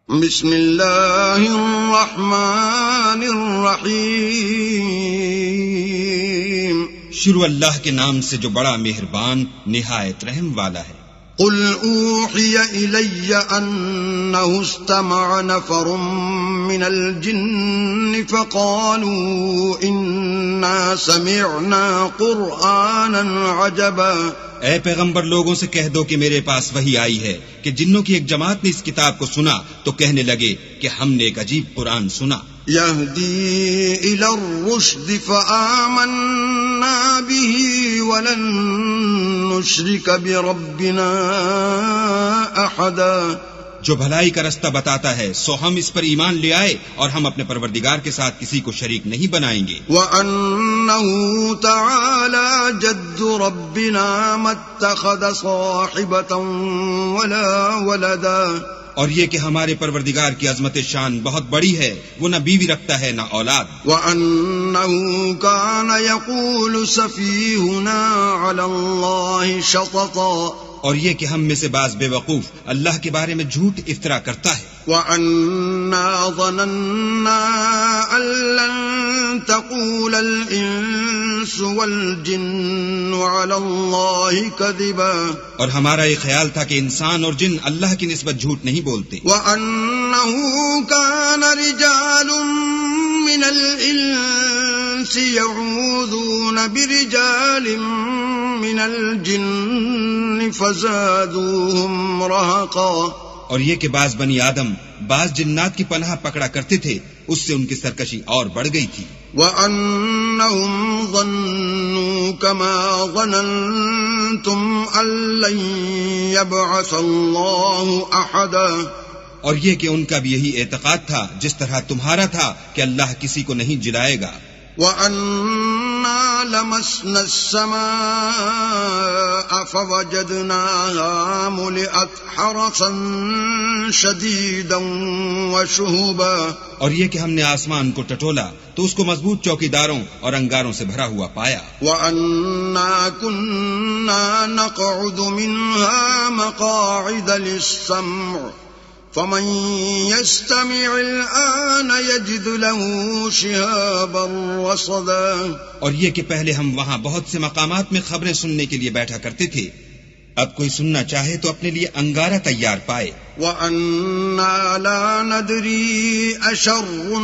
بسم اللہ الرحمن الرحیم، شروع اللہ کے نام سے جو بڑا مہربان نہایت رحم والا ہے۔ قل اوحی الی انہ استمع نفر من الجن فقالوا انا سمعنا قرآنا عجبا۔ اے پیغمبر، لوگوں سے کہہ دو کہ میرے پاس وحی آئی ہے کہ جنوں کی ایک جماعت نے اس کتاب کو سنا تو کہنے لگے کہ ہم نے ایک عجیب قرآن سنا۔ یہدی الی الرشد فآمنا به ولن نشرک بربنا احدا۔ جو بھلائی کا رستہ بتاتا ہے سو ہم اس پر ایمان لے آئے اور ہم اپنے پروردگار کے ساتھ کسی کو شریک نہیں بنائیں گے۔ وَأَنَّهُ تَعَالَى جَدُّ رَبِّنَا مَا اتَّخَذَ صَاحِبَةً وَلَا وَلَدًا۔ اور یہ کہ ہمارے پروردگار کی عظمت شان بہت بڑی ہے، وہ نہ بیوی رکھتا ہے نہ اولاد۔ وَأَنَّهُ كَانَ يَقُولُ سَفِيهُنَا عَلَى اللَّهِ شَطَطًا۔ اور یہ کہ ہم میں سے بعض بے وقوف اللہ کے بارے میں جھوٹ افطرا کرتا ہے۔ وَأَنَّا ظَنَنَّا أَن لَّن تَقُولَ الْإِنسُ وَالْجِنُّ عَلَى اللَّهِ كَذِبًا۔ اور ہمارا یہ خیال تھا کہ انسان اور جن اللہ کی نسبت جھوٹ نہیں بولتے۔ وَأَنَّهُ كَانَ رِجَالٌ مِّنَ الْإِنسِ يَعُوذُونَ بِرِجَالٍ مِّنَ الْجِنِّ فَزَادُوهُمْ رَهَقًا۔ اور یہ کہ بعض بنی آدم بعض جنات کی پناہ پکڑا کرتے تھے، اس سے ان کی سرکشی اور بڑھ گئی تھی۔ وَأَنَّهُمْ ظَنُّوا كَمَا ظَنَنْتُمْ أَن لَّن يَبْعَثَ اللَّهُ أَحَدًا۔ اور یہ کہ ان کا بھی یہی اعتقاد تھا جس طرح تمہارا تھا کہ اللہ کسی کو نہیں جلائے گا۔ وَأَنَّا لَمَسْنَا السَّمَاءَ فَوَجَدْنَاهَا مُلِئَتْ حَرَسًا شَدِيدًا وَشُهُبًا۔ اور یہ کہ ہم نے آسمان کو ٹٹولا تو اس کو مضبوط چوکیداروں اور انگاروں سے بھرا ہوا پایا۔ وَأَنَّا كُنَّا نَقْعُدُ مِنْهَا مَقَاعِدَ لِلسَّمْعِ فَمَن يَسْتَمِعِ الْآنَ يَجِدْ لَهُ شِهَابًا رَّصَدًا۔ اور یہ کہ پہلے ہم وہاں بہت سے مقامات میں خبریں سننے کے لیے بیٹھا کرتے تھے، اب کوئی سننا چاہے تو اپنے لیے انگارہ تیار پائے۔ وَأَنَّا لَا نَدْرِي أَشَرٌّ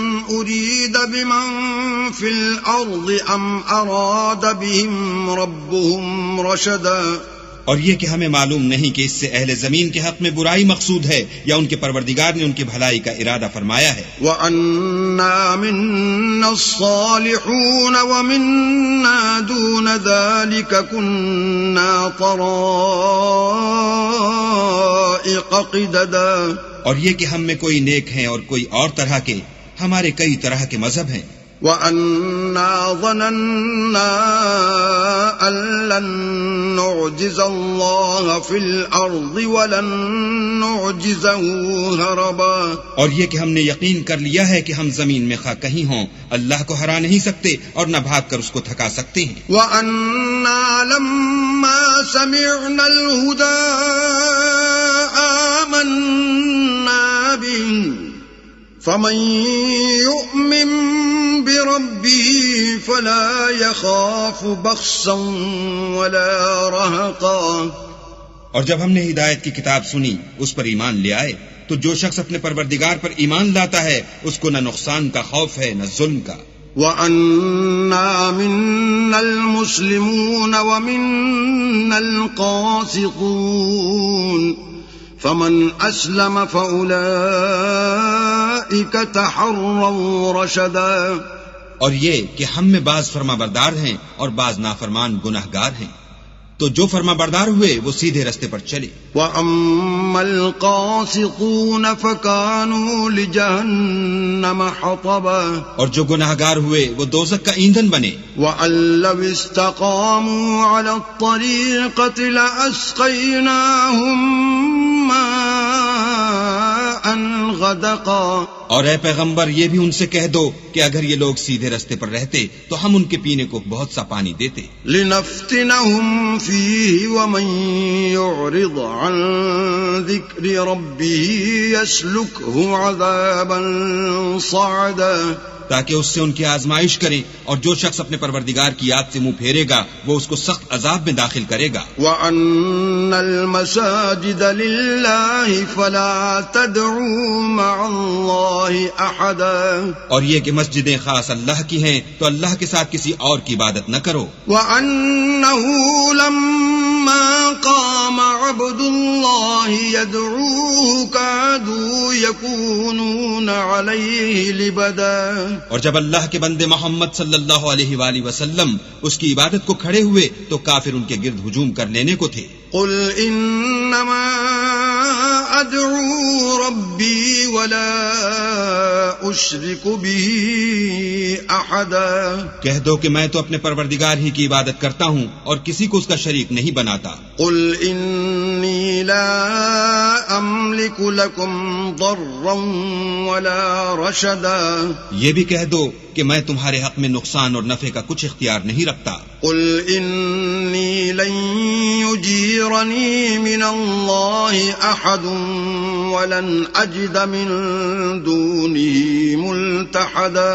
أُرِيدَ بِمَن فِي الْأَرْضِ أَمْ أَرَادَ بِهِمْ رَبُّهُمْ رَشَدًا۔ اور یہ کہ ہمیں معلوم نہیں کہ اس سے اہل زمین کے حق میں برائی مقصود ہے یا ان کے پروردگار نے ان کی بھلائی کا ارادہ فرمایا ہے۔ وَأَنَّا مِنَّا الصَّالِحُونَ وَمِنَّا دُونَ ذَلِكَ كُنَّا طَرَائِقَ قِدَدًا۔ اور یہ کہ ہم میں کوئی نیک ہیں اور کوئی اور طرح کے، ہمارے کئی طرح کے مذہب ہیں۔ وَأَنَّا ظَنَنَّا أَن لَّن نُّعْجِزَ اللَّهَ فِي الْأَرْضِ وَلَن نُّعْجِزَهُ هَرَبًا۔ اور یہ کہ ہم نے یقین کر لیا ہے کہ ہم زمین میں خواہ کہیں ہوں اللہ کو ہرا نہیں سکتے اور نہ بھاگ کر اس کو تھکا سکتے ہیں۔ وَأَنَّا لَمَّا سَمِعْنَا الْهُدَىٰ آمَنَّا بِهِ فَمَن يُؤْمِن بِرَبِّهِ فَلَا يَخَافُ بَخْسًا وَلَا رَهَقًا۔ اور جب ہم نے ہدایت کی کتاب سنی اس پر ایمان لے آئے تو جو شخص اپنے پروردگار پر ایمان لاتا ہے اس کو نہ نقصان کا خوف ہے نہ ظلم کا۔ وَأَنَّا مِنَّا الْمُسْلِمُونَ وَمِنَّا الْقَاسِطُونَ فَمَنْ أَسْلَمَ فَأُولَئِكَ تَحَرَّوْا رَشَدًا۔ اور یہ کہ ہم میں بعض فرما بردار ہیں اور بعض نافرمان گناہگار ہیں، تو جو فرما بردار ہوئے وہ سیدھے رستے پر چلے۔ وَأَمَّا الْقَاسِطُونَ فَكَانُوا لِجَهَنَّمَ حَطَبًا۔ اور جو گناہگار ہوئے وہ دوزخ کا ایندھن بنے۔ وَأَن لَّوِ اسْتَقَامُوا عَلَى الطَّرِيقَةِ لَأَسْقَيْنَاهُم مَّاءً غدقا اور اے پیغمبر یہ بھی ان سے کہہ دو کہ اگر یہ لوگ سیدھے رستے پر رہتے تو ہم ان کے پینے کو بہت سا پانی دیتے. لنفتنهم فيه ومن يعرض عن ذكر ربه يسلكه عذابا صعدا تاکہ اس سے ان کی آزمائش کریں، اور جو شخص اپنے پروردگار کی یاد سے منہ پھیرے گا وہ اس کو سخت عذاب میں داخل کرے گا. وَأَنَّ الْمَسَاجِدَ لِلَّهِ فَلَا تَدْعُوا مَعَ اللَّهِ أَحَدًا اور یہ کہ مسجدیں خاص اللہ کی ہیں تو اللہ کے ساتھ کسی اور کی عبادت نہ کرو. وَأَنَّهُ لَمَّا قَامَ عَبْدُ اللَّهِ يَدْعُوهُ كَادُوا يَكُونُونَ عَلَيْهِ لِبَدًا اور جب اللہ کے بندے محمد صلی اللہ علیہ وآلہ وسلم اس کی عبادت کو کھڑے ہوئے تو کافر ان کے گرد ہجوم کر لینے کو تھے. قل انما ادعو ربی ولا اشرک به احدا کہہ دو کہ میں تو اپنے پروردگار ہی کی عبادت کرتا ہوں اور کسی کو اس کا شریک نہیں بناتا. قل انی لا املک لکم ضرا ولا رشدا یہ بھی کہہ دو کہ میں تمہارے حق میں نقصان اور نفع کا کچھ اختیار نہیں رکھتا. قل انی لن یجیرنی من اللہ احد ولن اجد من دونہ ملتحدا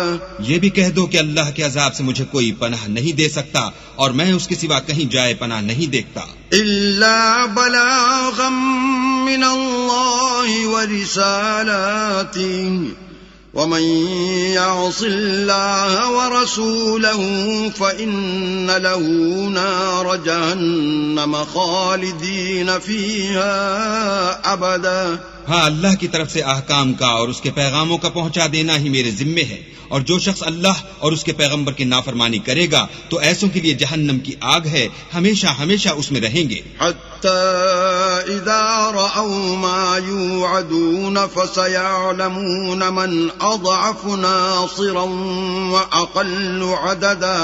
یہ بھی کہہ دو کہ اللہ کے عذاب سے مجھے کوئی پناہ نہیں دے سکتا اور میں اس کے سوا کہیں جائے پناہ نہیں دیکھتا. الا بلاغا من اللہ ورسالاتہ ومن يعص الله ورسوله فإن له نار جهنم خالدين فيها أبدا. ہاں اللہ کی طرف سے احکام کا اور اس کے پیغاموں کا پہنچا دینا ہی میرے ذمے ہے، اور جو شخص اللہ اور اس کے پیغمبر کی نافرمانی کرے گا تو ایسوں کے لیے جہنم کی آگ ہے، ہمیشہ ہمیشہ اس میں رہیں گے. حتى إذا رأوا ما يوعدون فسيعلمون من أضعف ناصرا وأقل عددا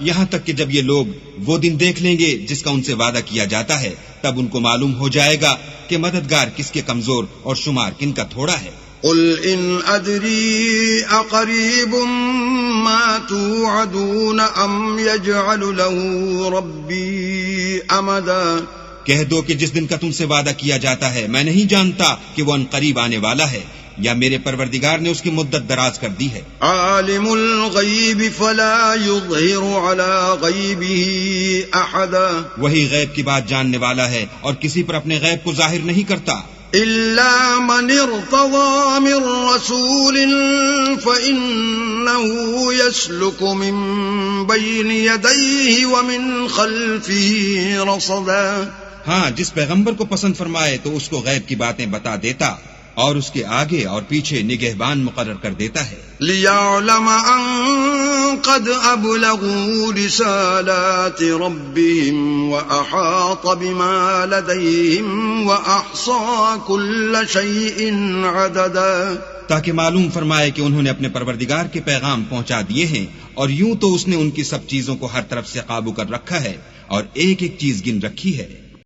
یہاں تک کہ جب یہ لوگ وہ دن دیکھ لیں گے جس کا ان سے وعدہ کیا جاتا ہے تب ان کو معلوم ہو جائے گا کہ مددگار کس کے کمزور اور شمار کن کا تھوڑا ہے. قل ان ادری اقریب ما توعدون ام يجعل له ربی امدا کہہ دو کہ جس دن کا تم سے وعدہ کیا جاتا ہے میں نہیں جانتا کہ وہ ان قریب آنے والا ہے یا میرے پروردگار نے اس کی مدت دراز کر دی ہے. عالم الغیب فلا يظہر على غیبه احدا وہی غیب کی بات جاننے والا ہے اور کسی پر اپنے غیب کو ظاہر نہیں کرتا. الا من ارتضى من رسول فإنه يسلك من بين يديه ومن خلفه رصدا ہاں جس پیغمبر کو پسند فرمائے تو اس کو غیب کی باتیں بتا دیتا اور اس کے آگے اور پیچھے نگہبان مقرر کر دیتا ہے. لِيَعْلَمَ أَن قَدْ أَبْلَغُوا رِسَالَاتِ رَبِّهِمْ وَأَحَاطَ بِمَا لَدَيْهِمْ وَأَحْصَى كُلَّ شَيْءٍ عَدَدًا تاکہ معلوم فرمائے کہ انہوں نے اپنے پروردگار کے پیغام پہنچا دیے ہیں اور یوں تو اس نے ان کی سب چیزوں کو ہر طرف سے قابو کر رکھا ہے اور ایک ایک چیز گن رکھی ہے.